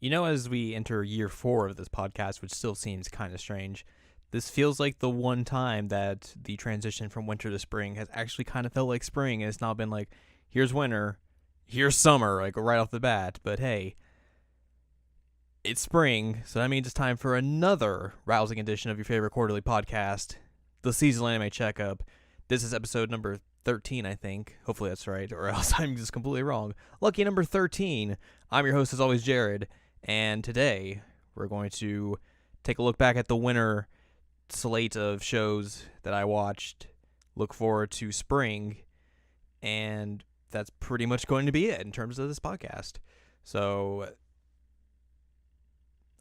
As we enter year 4 of this podcast, which still seems kind of strange, this feels like the one time that the transition from winter to spring has actually kind of felt like spring, and it's not been like, here's winter, here's summer, like right off the bat. But hey, it's spring, so that means it's time for another rousing edition of your favorite quarterly podcast, the Seasonal Anime Checkup. This is episode number 13, I think. Hopefully that's right, or else I'm just completely wrong. Lucky number 13. I'm your host, as always, Jared. And today, we're going to take a look back at the winter slate of shows that I watched, look forward to spring, and that's pretty much going to be it in terms of this podcast. So,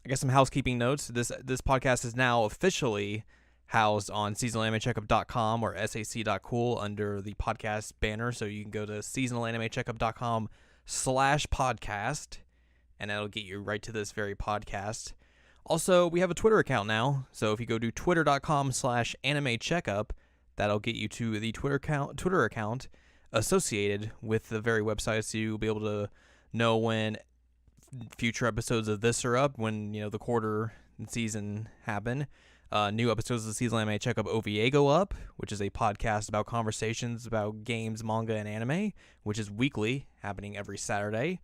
I guess some housekeeping notes. This podcast is now officially housed on seasonalanimecheckup.com or sac.cool under the podcast banner, so you can go to seasonalanimecheckup.com/podcast, and that'll get you right to this very podcast. Also, we have a Twitter account now, so if you go to twitter.com/animecheckup, that'll get you to the Twitter account associated with the very website, so you'll be able to know when future episodes of this are up, when the quarter and season happen. New episodes of the Seasonal Anime Checkup OVA go up, which is a podcast about conversations about games, manga, and anime, which is weekly, happening every Saturday.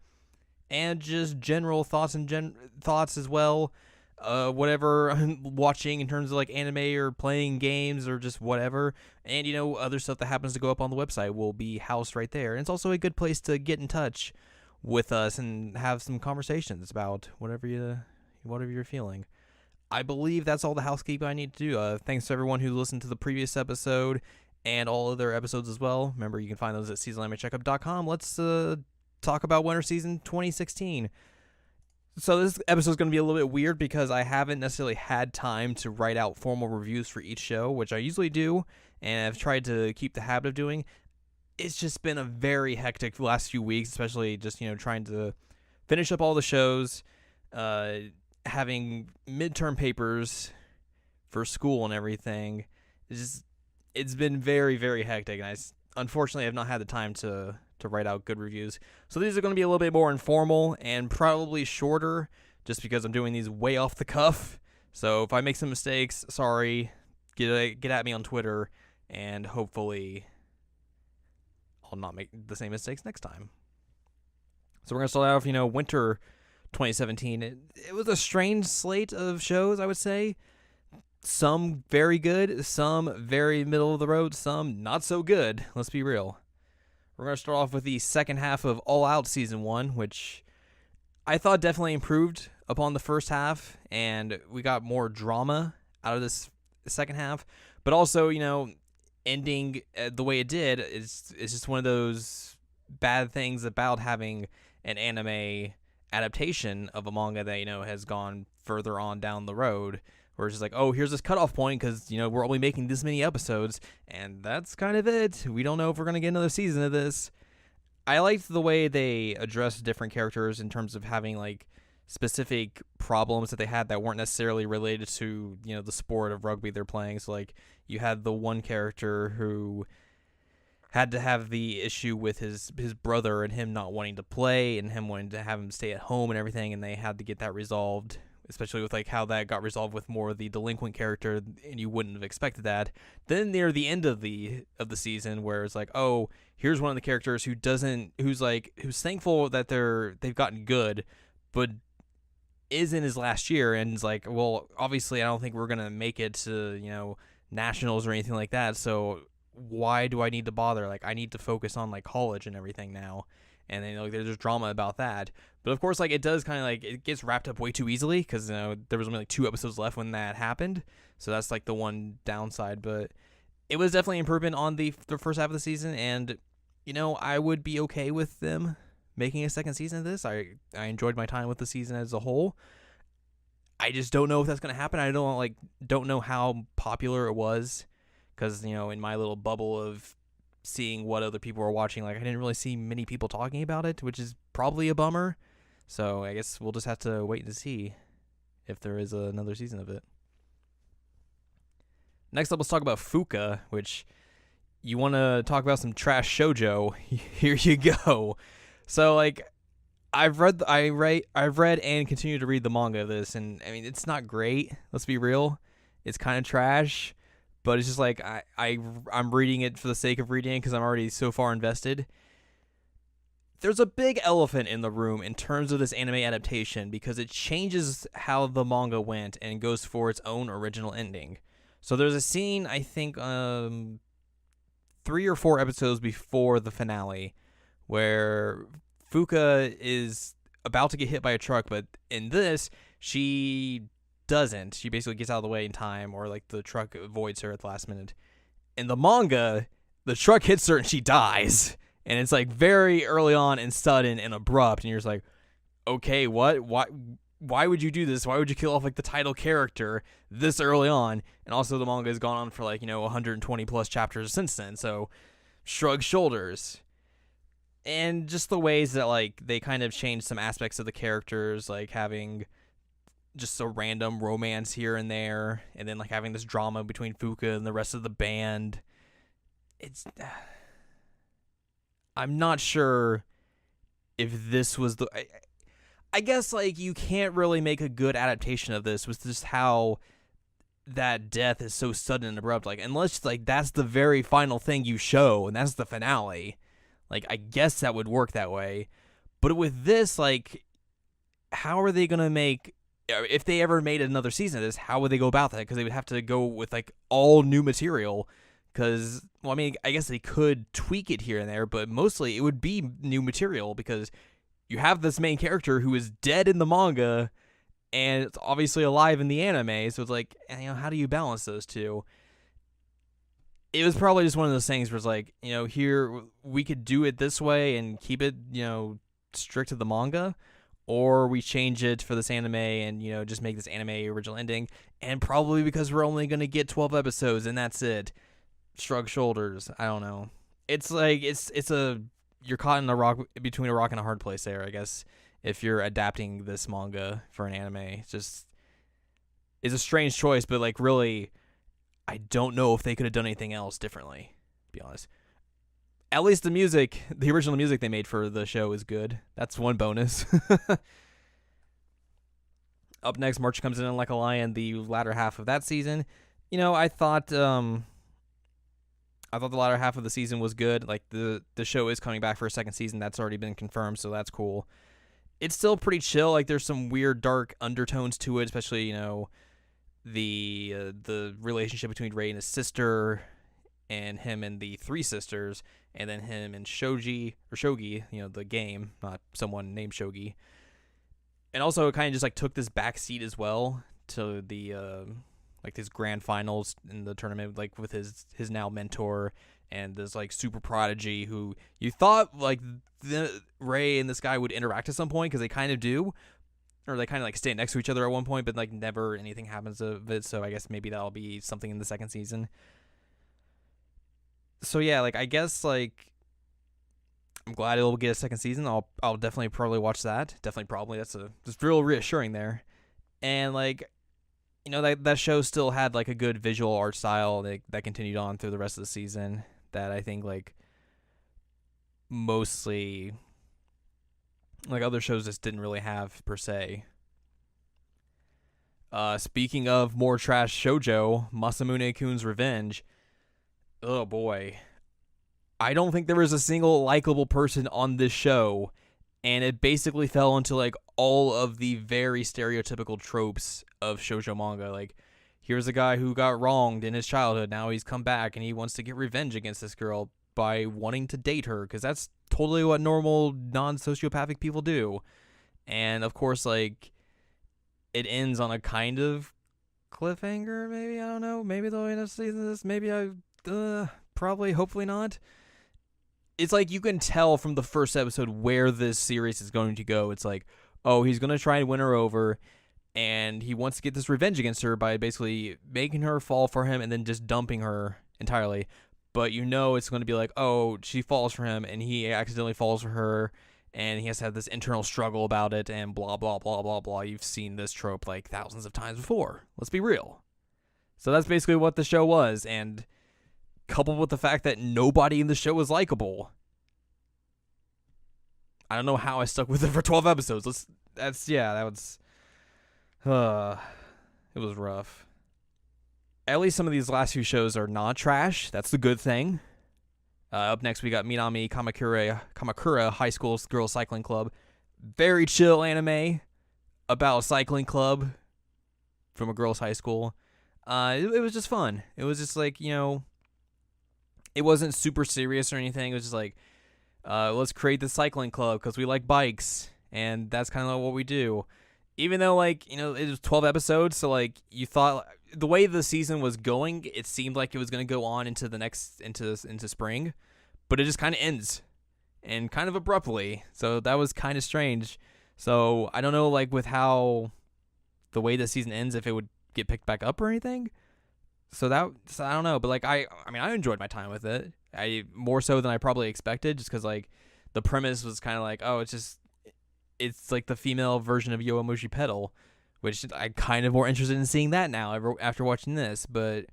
And just general thoughts and thoughts as well. Whatever I'm watching in terms of like anime or playing games or just whatever. And, other stuff that happens to go up on the website will be housed right there. And it's also a good place to get in touch with us and have some conversations about whatever you're feeling. I believe that's all the housekeeping I need to do. Thanks to everyone who listened to the previous episode and all other episodes as well. Remember, you can find those at seasonalanimecheckup.com. Let's talk about winter season 2016. So this episode is going to be a little bit weird because I haven't necessarily had time to write out formal reviews for each show, which I usually do, and I've tried to keep the habit of doing. It's just been a very hectic last few weeks, especially just, trying to finish up all the shows, having midterm papers for school and everything. It's been very, very hectic, and I unfortunately have not had the time to write out good reviews. So these are going to be a little bit more informal and probably shorter, just because I'm doing these way off the cuff. So if I make some mistakes, sorry. Get at me on Twitter, and hopefully I'll not make the same mistakes next time. So we're going to start out with, winter 2017. It was a strange slate of shows, I would say. Some very good, some very middle of the road, some not so good. Let's be real. We're going to start off with the second half of All Out Season 1, which I thought definitely improved upon the first half, and we got more drama out of this second half. But also, ending the way it did is just one of those bad things about having an anime adaptation of a manga that, has gone further on down the road, where it's just like, oh, here's this cutoff point because, we're only making this many episodes, and that's kind of it. We don't know if we're going to get another season of this. I liked the way they addressed different characters in terms of having, like, specific problems that they had that weren't necessarily related to, the sport of rugby they're playing. So, like, you had the one character who had to have the issue with his brother and him not wanting to play and him wanting to have him stay at home and everything, and they had to get that resolved, especially with like how that got resolved with more of the delinquent character, and you wouldn't have expected that. Then near the end of the season, where it's like, oh, here's one of the characters who's thankful that they've gotten good, but is in his last year, and is like, well, obviously I don't think we're gonna make it to nationals or anything like that, so why do I need to bother? Like, I need to focus on like college and everything now. And then there's drama about that. But of course, like, it does kind of like, it gets wrapped up way too easily because there was only like 2 episodes left when that happened. So that's like the one downside. But it was definitely improvement on the first half of the season, and I would be okay with them making a second season of this. I enjoyed my time with the season as a whole. I just don't know if that's going to happen. I don't know how popular it was, because in my little bubble of seeing what other people were watching, like, I didn't really see many people talking about it, which is probably a bummer. So I guess we'll just have to wait and see if there is another season of it. Next up, let's talk about Fuuka, which you want to talk about some trash shoujo. Here you go. So, like, I've read and continue to read the manga of this, and I mean it's not great. Let's be real, it's kind of trash. But it's just like I'm reading it for the sake of reading it because I'm already so far invested. There's a big elephant in the room in terms of this anime adaptation because it changes how the manga went and goes for its own original ending. So there's a scene, I think, 3 or 4 episodes before the finale where Fuuka is about to get hit by a truck, but in this, she doesn't. She basically gets out of the way in time, or like the truck avoids her at the last minute. In the manga, the truck hits her and she dies. And it's like very early on and sudden and abrupt, and you're just like, okay, what? Why would you do this? Why would you kill off like the title character this early on? And also the manga has gone on for like, 120 plus chapters since then, so shrug shoulders. And just the ways that like they kind of changed some aspects of the characters, like having just a random romance here and there, and then like having this drama between Fuuka and the rest of the band. I'm not sure if this was the... I guess, like, you can't really make a good adaptation of this with just how that death is so sudden and abrupt. Like, unless, like, that's the very final thing you show, and that's the finale. Like, I guess that would work that way. But with this, like, how are they going to make... If they ever made another season of this, how would they go about that? Because they would have to go with, like, all new material. Because, well, I mean, I guess they could tweak it here and there, but mostly it would be new material because you have this main character who is dead in the manga and it's obviously alive in the anime. So it's like, how do you balance those two? It was probably just one of those things where it's like, here we could do it this way and keep it, strict to the manga, or we change it for this anime and, just make this anime original ending. And probably because we're only going to get 12 episodes and that's it. Shrug shoulders. I don't know. It's like you're caught in between a rock and a hard place there, I guess, if you're adapting this manga for an anime. It's a strange choice, but like really I don't know if they could have done anything else differently, to be honest. At least the original music they made for the show is good. That's one bonus. Up next, March comes in like a lion, the latter half of that season. I thought the latter half of the season was good. Like, the show is coming back for a second season. That's already been confirmed, so that's cool. It's still pretty chill. Like, there's some weird, dark undertones to it, especially, the relationship between Rei and his sister, and him and the 3 sisters, and then him and Shogi, the game, not someone named Shogi. And also, it kind of just, like, took this back seat as well to the... like his grand finals in the tournament, like with his now mentor and this like super prodigy who you thought like Rei and this guy would interact at some point because they kind of do, or they kind of like stay next to each other at one point, but like never anything happens of it. So I guess maybe that'll be something in the second season. So yeah, like I guess like I'm glad it'll get a second season. I'll definitely probably watch that. That's real reassuring there, and like. That show still had, like, a good visual art style that continued on through the rest of the season that I think, like, mostly, like, other shows just didn't really have, per se. Speaking of more trash shoujo, Masamune-kun's Revenge. Oh, boy. I don't think there was a single likable person on this show, and it basically fell into, like, all of the very stereotypical tropes of shoujo manga. Like, here's a guy who got wronged in his childhood. Now he's come back and he wants to get revenge against this girl by wanting to date her, because that's totally what normal non-sociopathic people do. And, of course, like, it ends on a kind of cliffhanger, maybe? I don't know. Maybe they'll end up seeing this. Maybe probably, hopefully not. It's like you can tell from the first episode where this series is going to go. It's like, oh, he's going to try and win her over, and he wants to get this revenge against her by basically making her fall for him and then just dumping her entirely. But it's going to be like, oh, she falls for him, and he accidentally falls for her, and he has to have this internal struggle about it, and blah, blah, blah, blah, blah. You've seen this trope like thousands of times before. Let's be real. So that's basically what the show was, and coupled with the fact that nobody in the show was likable, I don't know how I stuck with it for 12 episodes. It was rough. At least some of these last few shows are not trash. That's the good thing. Up next, we got Minami Kamakura High School Girls Cycling Club. Very chill anime about a cycling club from a girls' high school. It was just fun. It was just like, it wasn't super serious or anything. It was just like, let's create the cycling club because we like bikes, and that's kind of what we do. Even though, like, it was 12 episodes, so, like, you thought the way the season was going, it seemed like it was going to go on into the next into spring, but it just kind of ends, and kind of abruptly. So that was kind of strange. So I don't know, like, with how the way the season ends, if it would get picked back up or anything. So I don't know, but like I enjoyed my time with it. I more so than I probably expected, just because like the premise was kind of like, oh, it's like the female version of Yowamushi Pedal, which I'm kind of more interested in seeing that now after watching this. But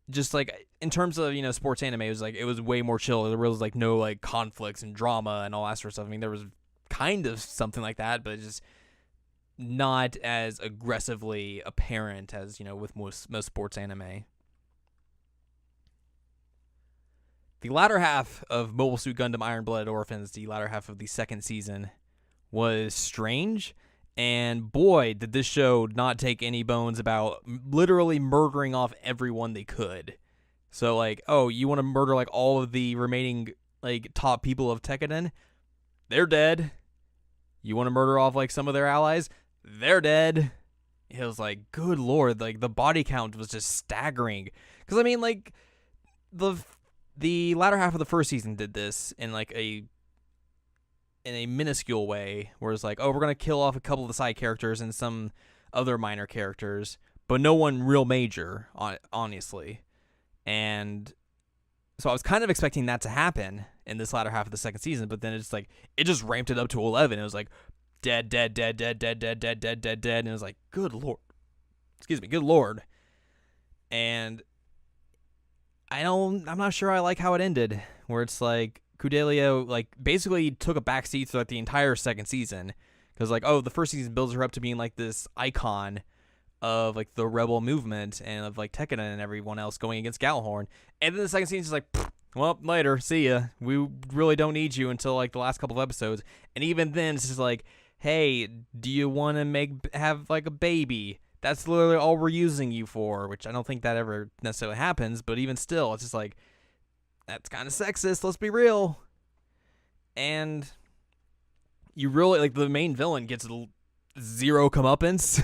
just like in terms of sports anime, it was way more chill. There was like no like conflicts and drama and all that sort of stuff. I mean, there was kind of something like that, but just not as aggressively apparent as with most sports anime. The latter half of Mobile Suit Gundam Iron Blooded Orphans, the latter half of the second season, was strange, and boy, did this show not take any bones about literally murdering off everyone they could. So like, oh, you want to murder like all of the remaining like top people of Tekkaden? They're dead. You want to murder off like some of their allies? They're dead. It was like, good lord, like the body count was just staggering. Because I mean, like the latter half of the first season did this in like in a minuscule way, where it's like, oh, we're gonna kill off a couple of the side characters and some other minor characters, but no one real major, honestly. And so I was kind of expecting that to happen in this latter half of the second season, but then it's like it just ramped it up to 11. It was like dead, and it was like, good lord. Good lord. And I'm not sure I like how it ended, where it's like Kudelia like basically took a backseat throughout the entire second season, because like, oh, the first season builds her up to being like this icon of like the rebel movement and of like Tekkaden and everyone else going against Gjallarhorn, and then the second season's like, well, later, see ya. We really don't need you until like the last couple of episodes, and even then it's just like, hey, do you want to have like a baby? That's literally all we're using you for, which I don't think that ever necessarily happens, but even still, it's just like, that's kind of sexist, let's be real. And you really, like, the main villain gets zero comeuppance.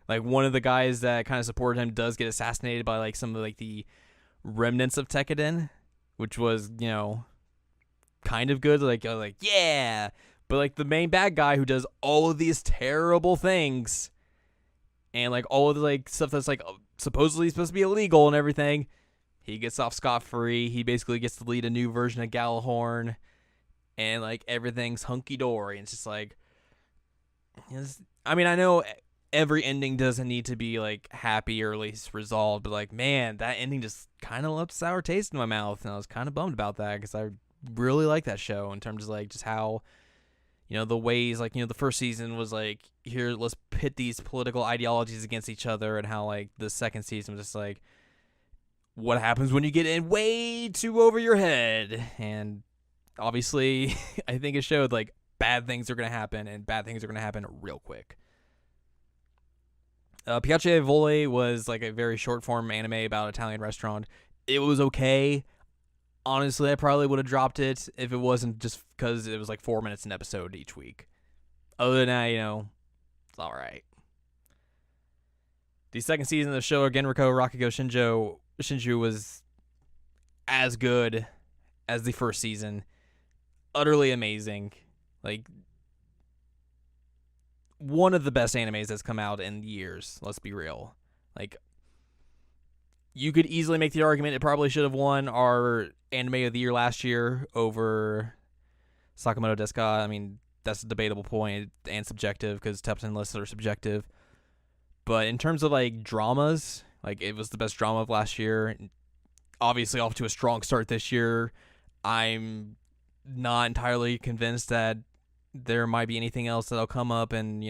Like, one of the guys that kind of supported him does get assassinated by, like, some of, like, the remnants of Tekkaden, which was, kind of good. Like, yeah! But, like, the main bad guy who does all of these terrible things, and, like, all of the, like, stuff that's, like, supposedly supposed to be illegal and everything, he gets off scot-free. He basically gets to lead a new version of Gjallarhorn, and, like, everything's hunky-dory. And it's just, like, I mean, I know every ending doesn't need to be, like, happy or at least resolved, but, like, man, that ending just kind of left a sour taste in my mouth, and I was kind of bummed about that, because I really like that show in terms of, like, just how, the ways, like, the first season was, like, here, let's pit these political ideologies against each other, and how, like, the second season was just, like, what happens when you get in way too over your head? And obviously, I think it showed, like, bad things are going to happen, and bad things are going to happen real quick. Piacevole was, like, a very short-form anime about an Italian restaurant. It was okay. Honestly, I probably would have dropped it if it wasn't just because it was, like, 4 minutes an episode each week. Other than that, it's alright. The second season of the show, Genroku, Rakugo, Shinju was as good as the first season. Utterly amazing. Like, one of the best animes that's come out in years, let's be real. Like, you could easily make the argument it probably should have won our anime of the year last year over Sakamoto Desu Ka. I mean, that's a debatable point and subjective, because top 10 lists are subjective. But in terms of, like, dramas, like, it was the best drama of last year. Obviously, off to a strong start this year. I'm not entirely convinced that there might be anything else that'll come up and,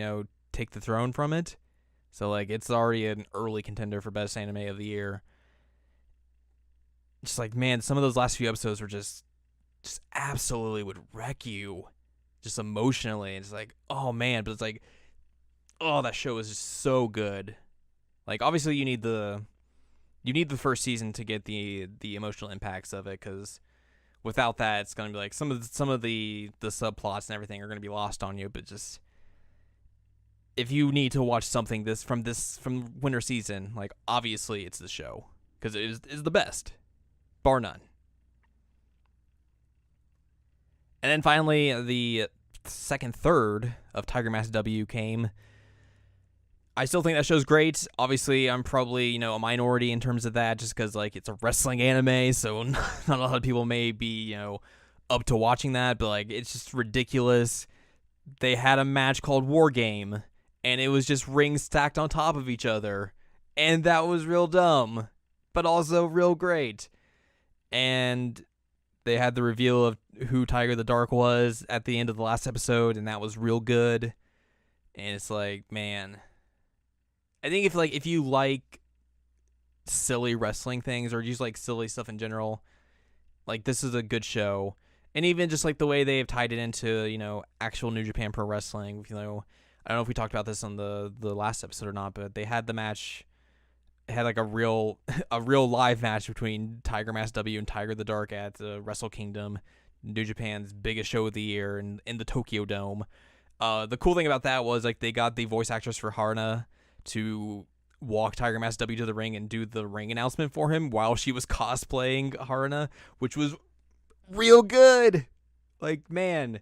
take the throne from it. So, like, it's already an early contender for Best Anime of the Year. Just like, man, some of those last few episodes were just absolutely would wreck you. Just emotionally. It's like, oh, man. But it's like, oh, that show is just so good. Like, obviously, you need the first season to get the emotional impacts of it, because without that, it's gonna be like some of the subplots and everything are gonna be lost on you. But just if you need to watch something from winter season, like, obviously it's the show, because it is the best, bar none. And then finally, the second third of Tiger Mask W came. I still think that show's great. Obviously, I'm probably, a minority in terms of that, just because, like, it's a wrestling anime, so not a lot of people may be, up to watching that, but, like, it's just ridiculous. They had a match called War Game, and it was just rings stacked on top of each other, and that was real dumb, but also real great. And they had the reveal of who Tiger the Dark was at the end of the last episode, and that was real good. And it's like, man, I think if you like silly wrestling things, or just like silly stuff in general, like, this is a good show. And even just like the way they've tied it into, actual New Japan Pro Wrestling. I don't know if we talked about this on the last episode or not, but they had the match. It had like a real live match between Tiger Mask W and Tiger the Dark at Wrestle Kingdom, New Japan's biggest show of the year, in the Tokyo Dome. The cool thing about that was, like, they got the voice actress for Haruna to walk Tiger Mask W to the ring and do the ring announcement for him while she was cosplaying Haruna, which was real good. Like, man,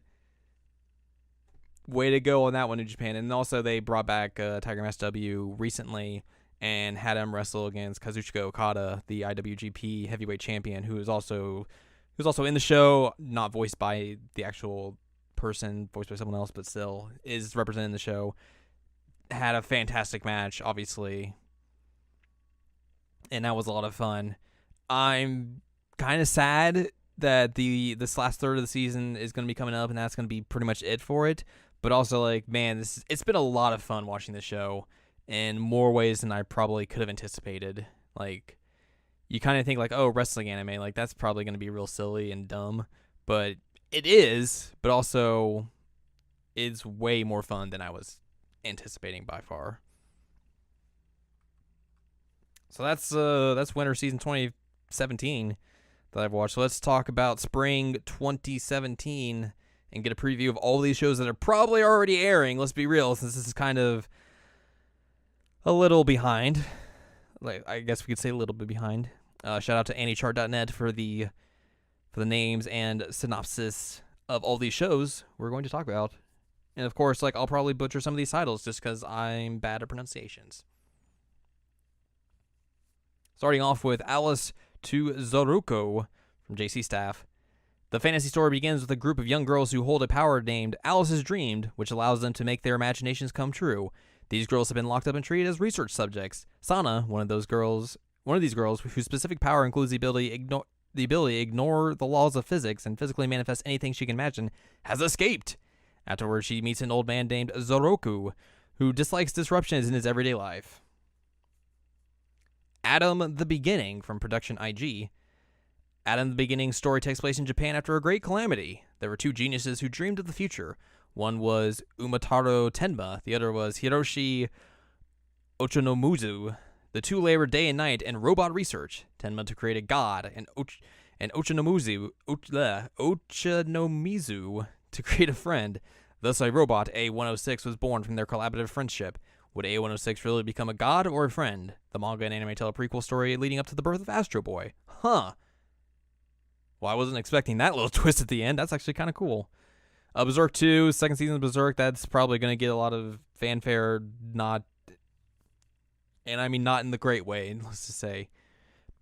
way to go on that one in Japan. And also they brought back Tiger Mask W recently and had him wrestle against Kazuchika Okada, the IWGP heavyweight champion, who was also in the show, not voiced by the actual person, voiced by someone else, but still is representing the show. Had a fantastic match, obviously, and that was a lot of fun. I'm kind of sad that this last third of the season is going to be coming up, and that's going to be pretty much it for it. But also, like, man, it's been a lot of fun watching the show in more ways than I probably could have anticipated. Like, you kind of think, like, oh, wrestling anime, like, that's probably going to be real silly and dumb, but it is. But also, it's way more fun than I was anticipating by far. So that's winter season 2017 that I've watched. So let's talk about spring 2017 and get a preview of all these shows that are probably already airing. Let's be real, since this is kind of a little behind. Like, I guess we could say a little bit behind. Shout out to AnyChart.net for the names and synopsis of all these shows we're going to talk about. And of course, like, I'll probably butcher some of these titles just because I'm bad at pronunciations. Starting off with Alice to Zoruko from JC Staff. The fantasy story begins with a group of young girls who hold a power named Alice's Dreamed, which allows them to make their imaginations come true. These girls have been locked up and treated as research subjects. Sana, one of these girls whose specific power includes the ability to ignore the laws of physics and physically manifest anything she can imagine, has escaped. Afterwards, she meets an old man named Zoroku, who dislikes disruptions in his everyday life. Adam the Beginning from Production IG. Adam the Beginning's story takes place in Japan after a great calamity. There were two geniuses who dreamed of the future. One was Umataro Tenma, the other was Hiroshi Ochanomizu. The two labored day and night in robot research. Tenma to create a god, and Ochanomizu to create a friend. Thus, a robot, A106, was born from their collaborative friendship. Would A106 really become a god or a friend? The manga and anime tell a prequel story leading up to the birth of Astro Boy. Huh. Well, I wasn't expecting that little twist at the end. That's actually kind of cool. Berserk 2, second season of Berserk, that's probably going to get a lot of fanfare, not in the great way, let's just say.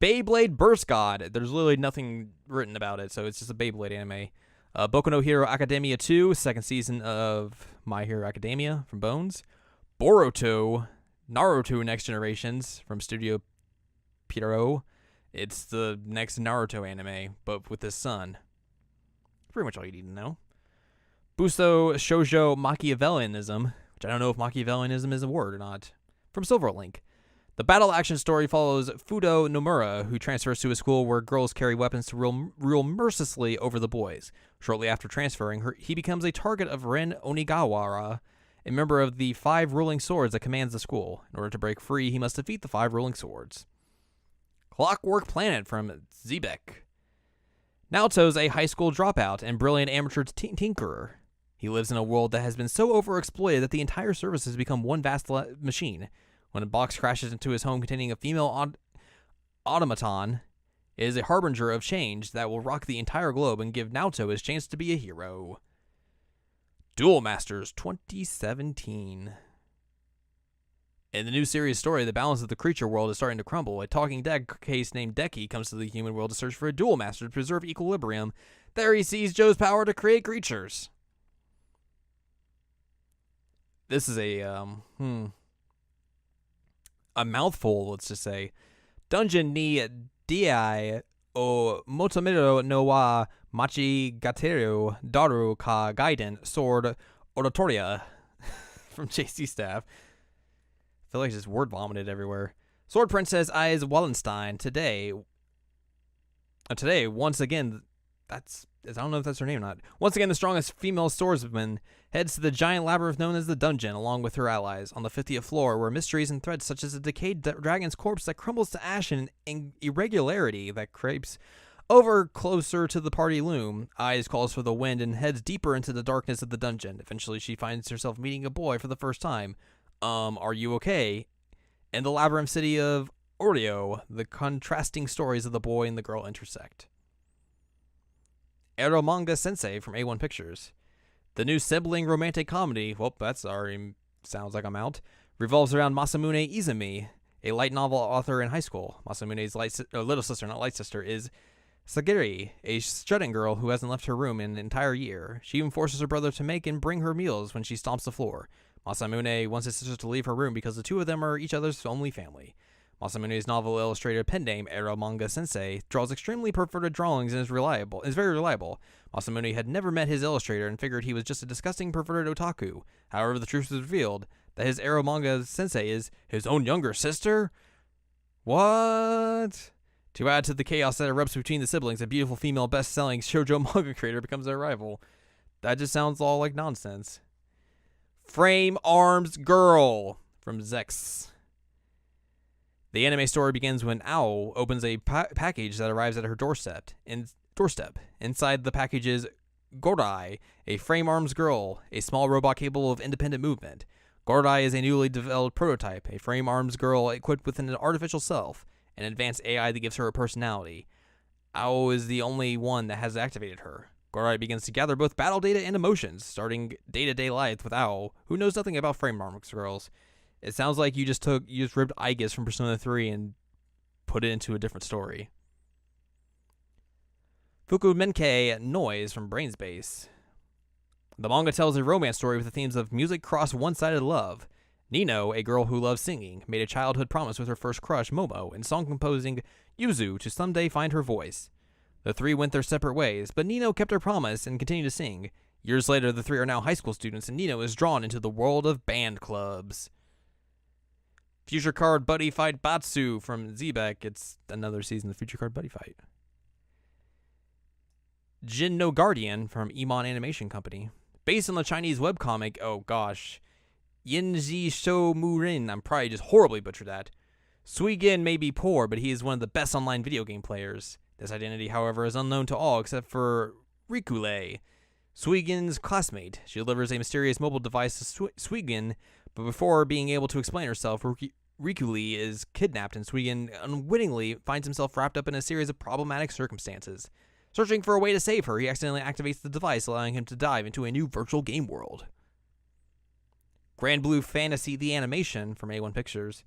Beyblade Burst God. There's literally nothing written about it, so it's just a Beyblade anime. Boku no Hero Academia 2, second season of My Hero Academia from Bones. Boruto, Naruto Next Generations from Studio Pierrot. It's the next Naruto anime, but with his son. pretty much all you need to know. Busto Shoujo Machiavellianism, which I don't know if Machiavellianism is a word or not, from Silverlink. The battle action story follows Fudo Nomura, who transfers to a school where girls carry weapons to rule mercilessly over the boys. Shortly after transferring, he becomes a target of Ren Onigawara, a member of the 5 ruling swords that commands the school. In order to break free, he must defeat the 5 ruling swords. Clockwork Planet from Zebek. Naoto's a high school dropout and brilliant amateur tinkerer. He lives in a world that has been so overexploited that the entire service has become one vast machine. When a box crashes into his home containing a female automaton, it is a harbinger of change that will rock the entire globe and give Naoto his chance to be a hero. Duel Masters 2017. In the new series story, the balance of the creature world is starting to crumble. A talking deck case named Deki comes to the human world to search for a duel master to preserve equilibrium. There he sees Joe's power to create creatures. This is a mouthful, let's just say. Dungeon ni Dii o Motomiro no wa Machigateru Daru ka Gaiden Sword Oratoria from JC Staff. I feel like it's just word vomited everywhere. Sword Princess Eyes Wallenstein today, once again, I don't know if that's her name or not. Once again, the strongest female swordswoman heads to the giant labyrinth known as the dungeon, along with her allies. On the 50th floor, where mysteries and threats such as a decayed dragon's corpse that crumbles to ash and irregularity that creeps over closer to the party loom. Eyes calls for the wind and heads deeper into the darkness of the dungeon. Eventually, she finds herself meeting a boy for the first time. Are you okay? In the labyrinth city of Oreo, the contrasting stories of the boy and the girl intersect. Ero Manga Sensei from A1 Pictures. The new sibling romantic comedy, well, that's already sounds like I'm out, revolves around Masamune Izumi, a light novel author in high school. Masamune's little sister, not light sister, is Sagiri, a strutting girl who hasn't left her room in an entire year. She even forces her brother to make and bring her meals when she stomps the floor. Masamune wants his sister to leave her room because the two of them are each other's only family. Masamune's novel illustrator pen name, Ero Manga Sensei, draws extremely perverted drawings and is very reliable. Masamune had never met his illustrator and figured he was just a disgusting perverted otaku. However, the truth was revealed that his Ero Manga Sensei is his own younger sister? What? To add to the chaos that erupts between the siblings, a beautiful female best-selling shoujo manga creator becomes their rival. That just sounds all like nonsense. Frame Arms Girl from Zex. The anime story begins when Ao opens a package that arrives at her doorstep. Inside the package is Gorai, a frame arms girl, a small robot capable of independent movement. Gorai is a newly developed prototype, a frame arms girl equipped with an artificial self, an advanced AI that gives her a personality. Ao is the only one that has activated her. Gorai begins to gather both battle data and emotions, starting day-to-day life with Ao, who knows nothing about frame arms girls. It sounds like you just ripped Aegis from Persona 3 and put it into a different story. Fukumenke Noise from Brainspace. The manga tells a romance story with the themes of music cross one-sided love. Nino, a girl who loves singing, made a childhood promise with her first crush, Momo, in song composing Yuzu to someday find her voice. The three went their separate ways, but Nino kept her promise and continued to sing. Years later, the three are now high school students, and Nino is drawn into the world of band clubs. Future Card Buddy Fight Batsu from Zebek. It's another season of Future Card Buddy Fight. Jin no Guardian from Emon Animation Company. Based on the Chinese webcomic, oh gosh, Yinji Shou Murin, I'm probably just horribly butchered that. Suigin may be poor, but he is one of the best online video game players. This identity, however, is unknown to all except for Rikule, Suigin's classmate. She delivers a mysterious mobile device to Suigin, but before being able to explain herself, Rikule is kidnapped and Suigin unwittingly finds himself wrapped up in a series of problematic circumstances. Searching for a way to save her, he accidentally activates the device, allowing him to dive into a new virtual game world. Grand Blue Fantasy The Animation from A1 Pictures.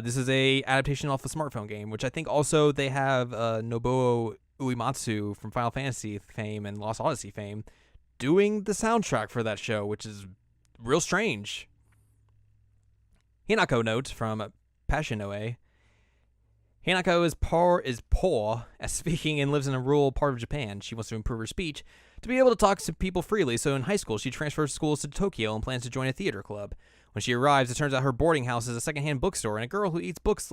This is a adaptation off a smartphone game, which I think also they have Nobuo Uematsu from Final Fantasy fame and Lost Odyssey fame doing the soundtrack for that show, which is real strange. Hinako Note from Passion OA. Hanako is poor at speaking and lives in a rural part of Japan. She wants to improve her speech to be able to talk to people freely, so in high school she transfers schools to Tokyo and plans to join a theater club. When she arrives, it turns out her boarding house is a secondhand bookstore, and a girl who eats books...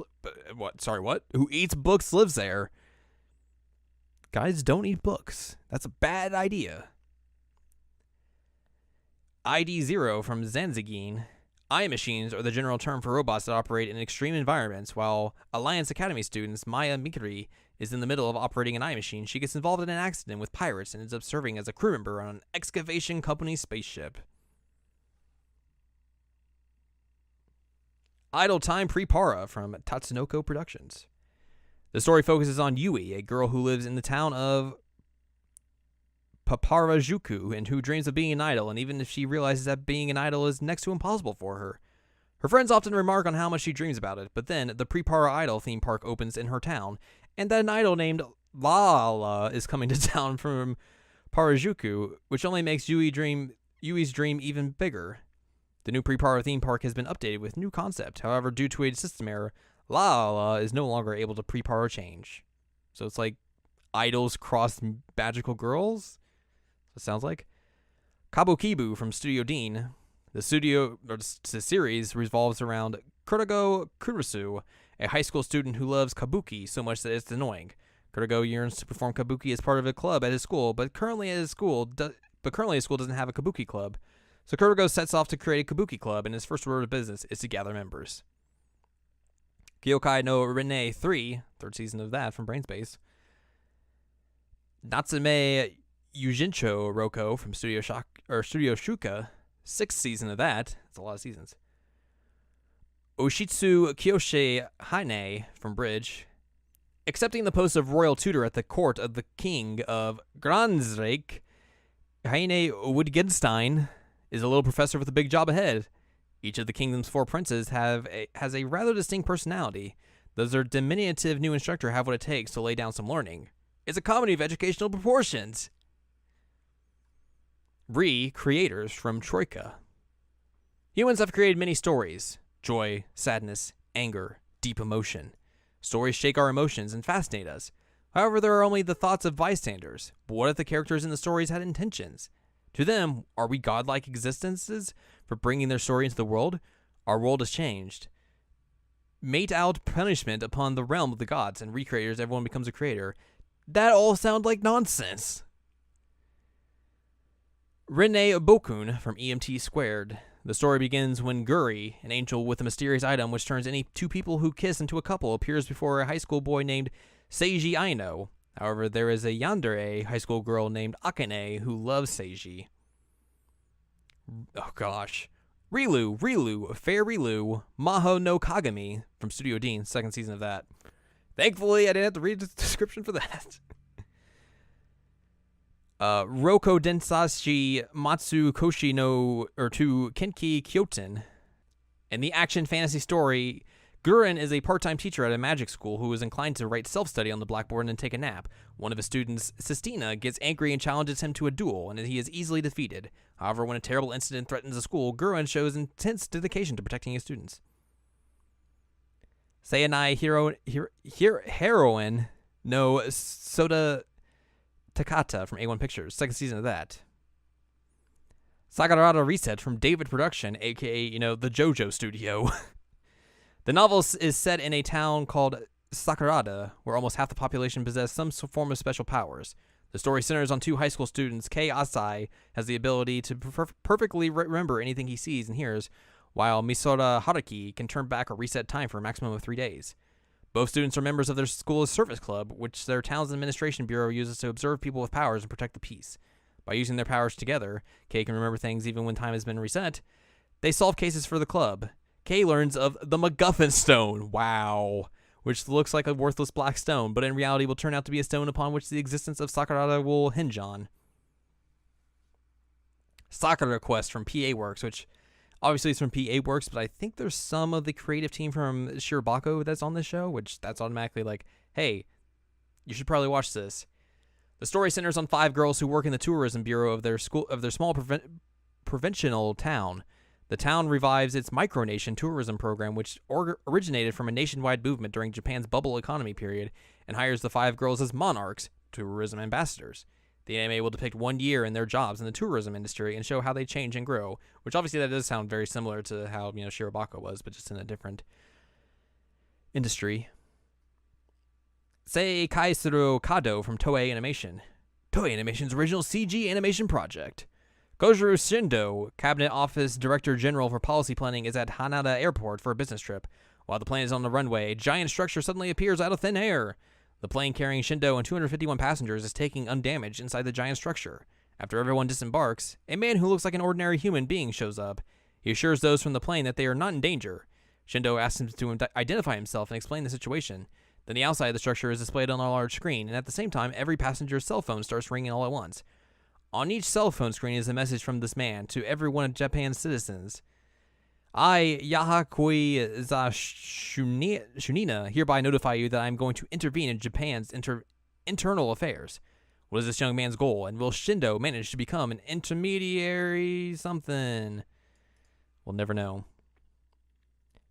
Who eats books lives there. Guys, don't eat books. That's a bad idea. ID-0 from Zanzigine. Eye machines are the general term for robots that operate in extreme environments. While Alliance Academy students Maya Mikiri is in the middle of operating an eye machine, she gets involved in an accident with pirates and ends up serving as a crew member on an excavation company spaceship. Idle Time Prepara from Tatsunoko Productions. The story focuses on Yui, a girl who lives in the town of Paparajuku and who dreams of being an idol, and even if she realizes that being an idol is next to impossible for her. Her friends often remark on how much she dreams about it, but then the Prepara Idol theme park opens in her town, and that an idol named Lala is coming to town from Parajuku, which only makes Yui's dream even bigger. The new Prepara theme park has been updated with new concept. However, due to a system error, Lala is no longer able to Prepara change. So it's like idols cross magical girls? It sounds like. Kabukibu from Studio Dean. The series revolves around Kurego Kurisu, a high school student who loves kabuki so much that it's annoying. Kurego yearns to perform kabuki as part of a club at his school, but currently his school doesn't have a kabuki club. So Kurego sets off to create a kabuki club, and his first order of business is to gather members. Kyokai no Rene 3, third season of that from Brainspace. Natsume Yujincho Roko from Studio Shuka, sixth season of that. That's a lot of seasons. Oshitsu Kyoshi Haine from Bridge. Accepting the post of royal tutor at the court of the king of Gransreich, Haine Wittgenstein is a little professor with a big job ahead. Each of the kingdom's 4 princes has a rather distinct personality. Does their diminutive new instructor have what it takes to lay down some learning? It's a comedy of educational proportions. Creators from Troika. Humans have created many stories. Joy, sadness, anger, deep emotion. Stories shake our emotions and fascinate us. However, they are only the thoughts of bystanders. But what if the characters in the stories had intentions? To them, are we godlike existences for bringing their story into the world? Our world has changed. Mate out punishment upon the realm of the gods and recreators, everyone becomes a creator. That all sound like nonsense. Rene Bokun from EMT Squared. The story begins when Guri, an angel with a mysterious item which turns any 2 people who kiss into a couple, appears before a high school boy named Seiji Aino. However, there is a yandere high school girl named Akane who loves Seiji. Oh gosh. Rilu, Fair Rilu, Maho no Kagami from Studio Dean, second season of that. Thankfully, I didn't have to read the description for that. Roko Densashi Matsu Koshi no to Kenki Kyoten. In the action fantasy story, Guren is a part-time teacher at a magic school who is inclined to write self-study on the blackboard and take a nap. One of his students, Sistina, gets angry and challenges him to a duel, and he is easily defeated. However, when a terrible incident threatens the school, Guren shows intense dedication to protecting his students. Sayanai Heroine no Soda Takata from A1 Pictures, second season of that. Sakurada Reset from David Production, aka, the JoJo Studio. The novel is set in a town called Sakurada, where almost half the population possess some form of special powers. The story centers on 2 high school students. Kei Asai has the ability to perfectly remember anything he sees and hears, while Misora Haruki can turn back or reset time for a maximum of 3 days. Both students are members of their school's service club, which their town's administration bureau uses to observe people with powers and protect the peace. By using their powers together, Kei can remember things even when time has been reset. They solve cases for the club. Kei learns of the MacGuffin Stone, wow, which looks like a worthless black stone, but in reality will turn out to be a stone upon which the existence of Sakurada will hinge on. Sakura Quest from PA Works, which obviously is from PA Works, but I think there's some of the creative team from Shirobako that's on this show, which that's automatically like, hey, you should probably watch this. The story centers on 5 girls who work in the tourism bureau of their small provincial town. The town revives its micronation tourism program, which originated from a nationwide movement during Japan's bubble economy period, and hires the 5 girls as monarchs, tourism ambassadors. The anime will depict 1 year in their jobs in the tourism industry and show how they change and grow, which obviously that does sound very similar to how, Shirobako was, but just in a different industry. Sei Kaisuru Kado from Toei Animation. Toei Animation's original CG animation project. Kojiro Shindo, Cabinet Office Director General for Policy Planning, is at Hanada Airport for a business trip. While the plane is on the runway, a giant structure suddenly appears out of thin air. The plane carrying Shindo and 251 passengers is taken undamaged inside the giant structure. After everyone disembarks, a man who looks like an ordinary human being shows up. He assures those from the plane that they are not in danger. Shindo asks him to identify himself and explain the situation. Then the outside of the structure is displayed on a large screen, and at the same time, every passenger's cell phone starts ringing all at once. On each cell phone screen is a message from this man to every one of Japan's citizens. I, Yahakui Shunina, hereby notify you that I am going to intervene in Japan's internal affairs. What is this young man's goal, and will Shindo manage to become an intermediary something? We'll never know.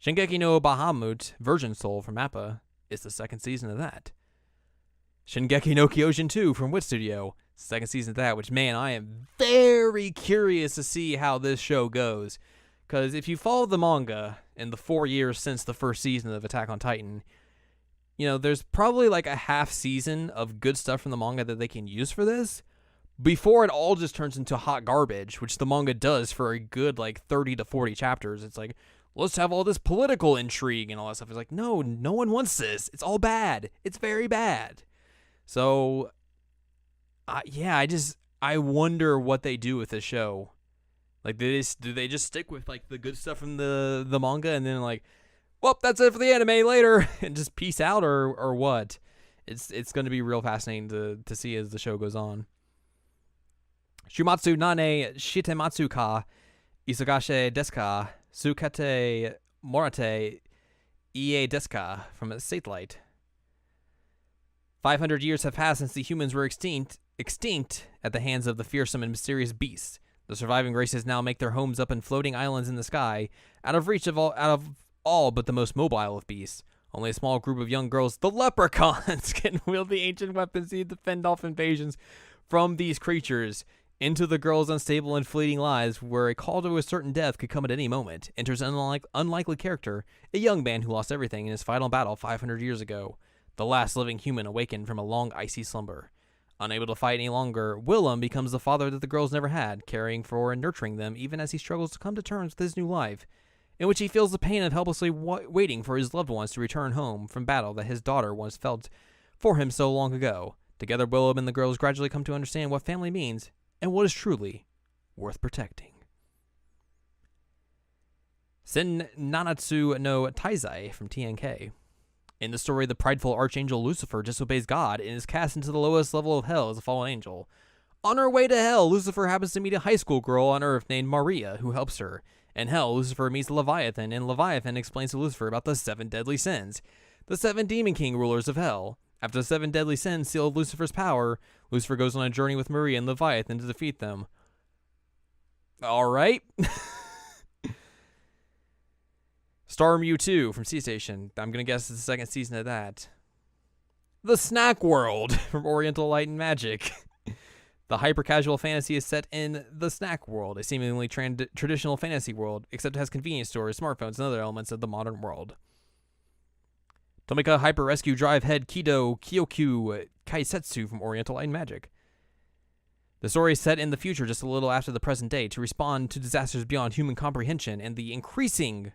Shingeki no Bahamut, Virgin Soul from Mappa, is the 2nd season of that. Shingeki no Kyojin 2 from Wit Studio, 2nd season of that, which, man, I am very curious to see how this show goes. Because if you follow the manga in the 4 years since the first season of Attack on Titan, there's probably like a half season of good stuff from the manga that they can use for this before it all just turns into hot garbage, which the manga does for a good 30 to 40 chapters. It's like, let's have all this political intrigue and all that stuff. It's like, no one wants this. It's all bad. It's very bad. So, I wonder what they do with this show. Do they just stick with the good stuff from the manga and then well, that's it for the anime later and just peace out or what? It's going to be real fascinating to see as the show goes on. Shumatsu nane shitematsu ka isogashe desu ka sukete morate ie desu ka from Satellite. 500 years have passed since the humans were extinct at the hands of the fearsome and mysterious beasts. The surviving races now make their homes up in floating islands in the sky, out of reach of all but the most mobile of beasts. Only a small group of young girls, the leprechauns, can wield the ancient weapons needed to fend off invasions from these creatures. Into the girls' unstable and fleeting lives, where a call to a certain death could come at any moment, enters an unlikely character, a young man who lost everything in his final battle 500 years ago. The last living human awakened from a long icy slumber. Unable to fight any longer, Willem becomes the father that the girls never had, caring for and nurturing them even as he struggles to come to terms with his new life, in which he feels the pain of helplessly waiting for his loved ones to return home from battle that his daughter once felt for him so long ago. Together, Willem and the girls gradually come to understand what family means and what is truly worth protecting. Sen Nanatsu no Taizai from TNK. In the story, the prideful archangel Lucifer disobeys God and is cast into the lowest level of hell as a fallen angel. On her way to hell, Lucifer happens to meet a high school girl on Earth named Maria, who helps her. In hell, Lucifer meets Leviathan, and Leviathan explains to Lucifer about the 7 deadly sins, the 7 demon king rulers of hell. After the 7 deadly sins seal Lucifer's power, Lucifer goes on a journey with Maria and Leviathan to defeat them. Alright. Star Mew 2 from C Station. I'm going to guess it's the 2nd season of that. The Snack World from Oriental Light and Magic. The hyper-casual fantasy is set in the Snack World, a seemingly traditional fantasy world, except it has convenience stores, smartphones, and other elements of the modern world. Tomika Hyper Rescue Drive Head Kido Kyokyu Kaisetsu from Oriental Light and Magic. The story is set in the future just a little after the present day to respond to disasters beyond human comprehension and the increasing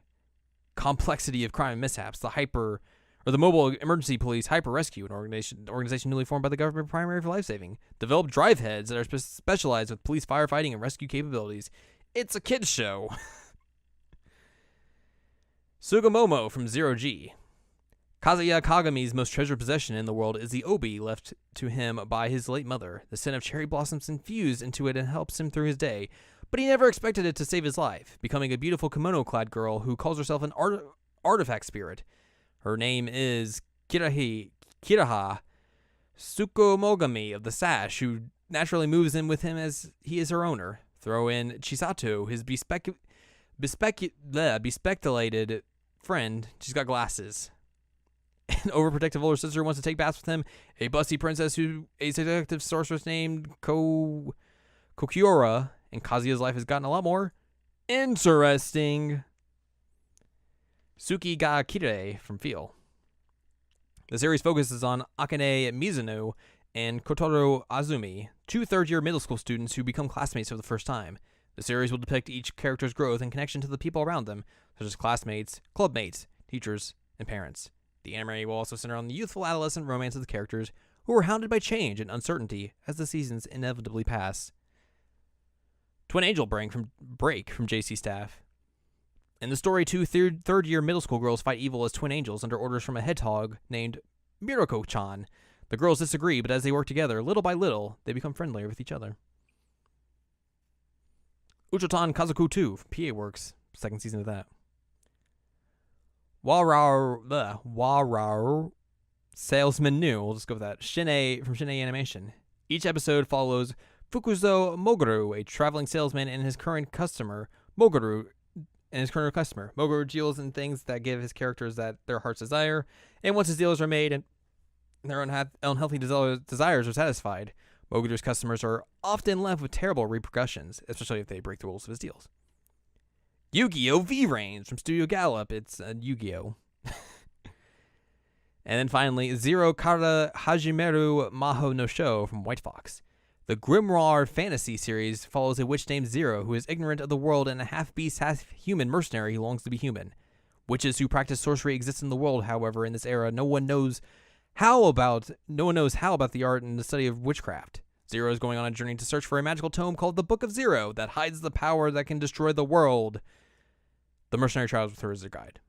complexity of crime and mishaps. The Mobile Emergency Police Hyper Rescue, an organization newly formed by the government primarily for life-saving, developed drive heads that are specialized with police firefighting and rescue capabilities. It's a kid's show. Sugamomo from Zero G. Kazuya Kagami's most treasured possession in the world is the obi left to him by his late mother. The scent of cherry blossoms infused into it and helps him through his day, but he never expected it to save his life, becoming a beautiful kimono-clad girl who calls herself an artifact spirit. Her name is Kiraha Tsukumogami of the Sash, who naturally moves in with him as he is her owner. Throw in Chisato, his bespeculated friend, she's got glasses. An overprotective older sister wants to take baths with him. A busty princess who a seductive sorceress named Kokiora, and Kazuya's life has gotten a lot more interesting. Sukiyaki Today from Feel. The series focuses on Akane Mizuno and Kotaro Azumi, two third-year middle school students who become classmates for the first time. The series will depict each character's growth and connection to the people around them, such as classmates, clubmates, teachers, and parents. The anime will also center on the youthful adolescent romance of the characters, who are hounded by change and uncertainty as the seasons inevitably pass. Twin Angel break from JC staff. In the story, two third-year middle school girls fight evil as twin angels under orders from a hedgehog named Mirako-chan. The girls disagree, but as they work together, little by little, they become friendlier with each other. Uchotan Kazoku 2 from PA Works, second season of that. Rah Rah Salesman New, we'll just go with that. Shin from Shin Animation. Each episode follows Fukuzo Moguru, a traveling salesman, and his current customer, Moguru. Moguru deals in things that give his characters that their heart's desire, and once his deals are made and their unhealthy desires are satisfied, Moguru's customers are often left with terrible repercussions, especially if they break the rules of his deals. Yu-Gi-Oh! V-Range from Studio Gallop. It's Yu-Gi-Oh! And then finally, Zero Kara Hajimeru Maho no Sho from White Fox. The Grimoire fantasy series follows a witch named Zero who is ignorant of the world and a half-beast, half-human mercenary who longs to be human. Witches who practice sorcery exist in the world, however, in this era, no one knows how about the art and the study of witchcraft. Zero is going on a journey to search for a magical tome called the Book of Zero that hides the power that can destroy the world. The mercenary travels with her as their guide.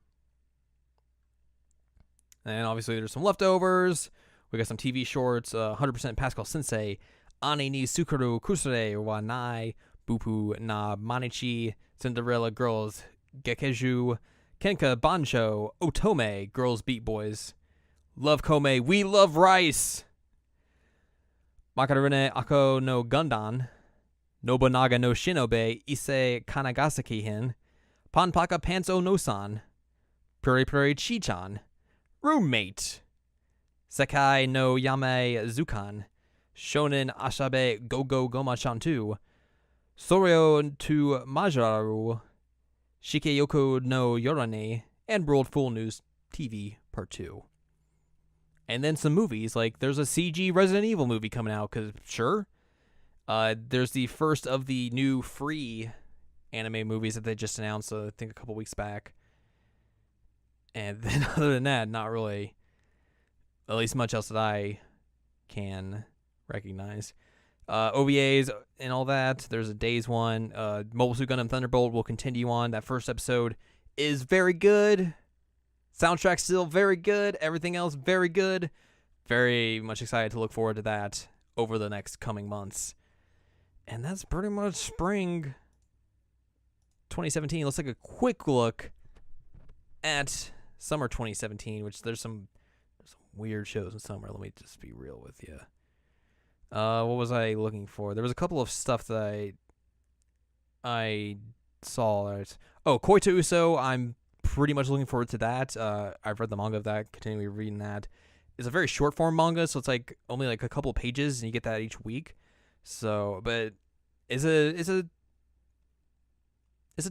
And obviously there's some leftovers. We got some TV shorts, 100% Pascal Sensei, Ani ni Sukuru Kusure wa Nai, Bupu na Manichi, Cinderella Girls, Gekeju, Kenka Bancho, Otome, Girls Beat Boys, Love Kome, We Love Rice, Makarune Ako no Gundam, Nobunaga no Shinobe, Ise Kanagasaki Hin, Panpaka Pantso no San, Puri Puri Chi-chan, Roommate, Sekai no Yame Zukan, Shonen Ashabe Gogo Goma-chan 2, Soryo to Majoraru, Shikeyoko no Yorane, and World Full News TV Part 2. And then some movies, like there's a CG Resident Evil movie coming out, because sure. There's the first of the new free anime movies that they just announced, I think a couple weeks back. And then other than that, not really, at least much else that I can recognize. OVAs and all that. There's a Days one. Mobile Suit Gundam Thunderbolt will continue on. That first episode is very good. Soundtrack still very good. Everything else very good. Very much excited to look forward to that over the next coming months. And that's pretty much spring 2017. Let's take a quick look at summer 2017, which there's some weird shows in summer. Let me just be real with you. What was I looking for? There was a couple of stuff that I saw. Koi to Uso. I'm pretty much looking forward to that. I've read the manga of that, continually reading that. It's a very short form manga, so it's like only like a couple pages, and you get that each week. So, but it's a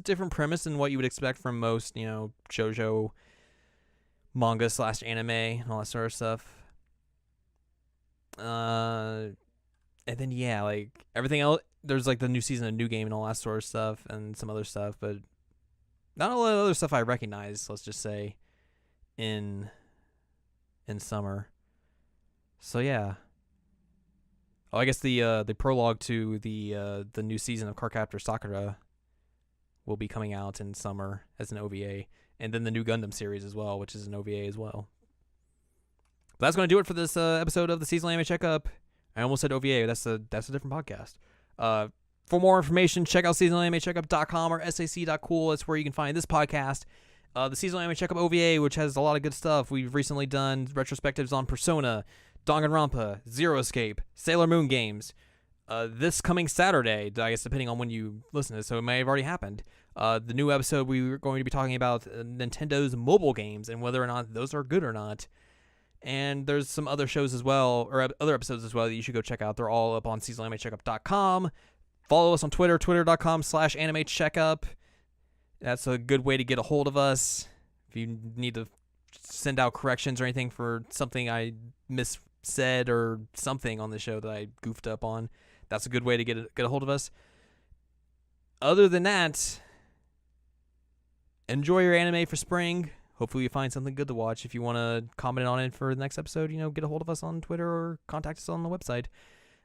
different premise than what you would expect from most, shoujo manga / anime and all that sort of stuff. And then like everything else, there's like the new season of New Game and all that sort of stuff, and some other stuff, but not a lot of other stuff I recognize, let's just say, in summer. So yeah. Oh, I guess the prologue to the new season of Cardcaptor Sakura will be coming out in summer as an OVA, and then the new Gundam series as well, which is an OVA as well. But that's going to do it for this episode of the Seasonal Anime Checkup. I almost said OVA. That's a different podcast. For more information, check out seasonalanimecheckup.com or sac.cool. That's where you can find this podcast. The Seasonal Anime Checkup OVA, which has a lot of good stuff. We've recently done retrospectives on Persona, Danganronpa, Zero Escape, Sailor Moon games. This coming Saturday, I guess depending on when you listen to this, so it may have already happened, The new episode, we were going to be talking about Nintendo's mobile games and whether or not those are good or not. And there's some other shows as well, or other episodes as well, that you should go check out. They're all up on seasonalamecheckup.com. Follow us on Twitter, twitter.com/animecheckup. That's a good way to get a hold of us. If you need to send out corrections or anything for something I missaid or something on the show that I goofed up on, that's a good way to get a hold of us. Other than that, enjoy your anime for spring. Hopefully you find something good to watch. If you want to comment on it for the next episode, get a hold of us on Twitter or contact us on the website.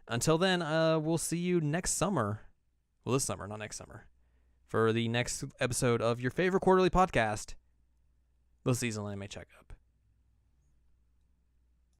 Until then, we'll see you next summer. Well, this summer, not next summer. For the next episode of your favorite quarterly podcast, The Seasonal Anime Checkup.